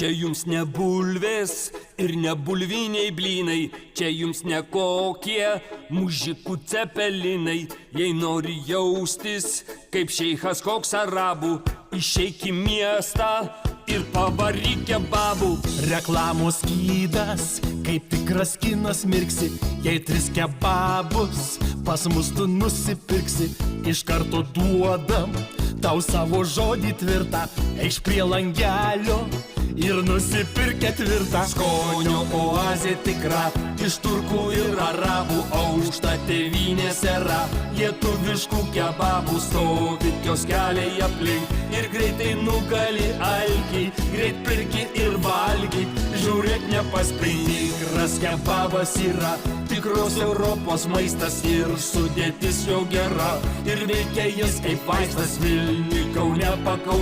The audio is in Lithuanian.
Čia jums ne bulvės ir ne bulviniai blynai, čia jums ne kokie mužikų cepelinai. Jei nori jaustis kaip šeichas koks arabų, išeik į miestą ir pavaryk kebabų. Reklamos skydas, kaip tikras kinas mirksi, jei 3 kebabus pas mus tu nusipirksi. Iš karto duodam tau savo žodį tvirtą, eikš prie langelio ir nusipirk 4. Skonio oazė tikra, iš turkų ir arabų, aukšta tėvynės era. Lietuviškų kebabų stovi kioskeliai aplink ir greitai nugali alkį, greit pirki ir valgy, žiūrėk nepaspring. Tikras kebabas yra tikros Europos maistas ir sudėtis jo gera, ir veikia jis kaip vaistas Vilniuj, Kaune, Pakaunėj.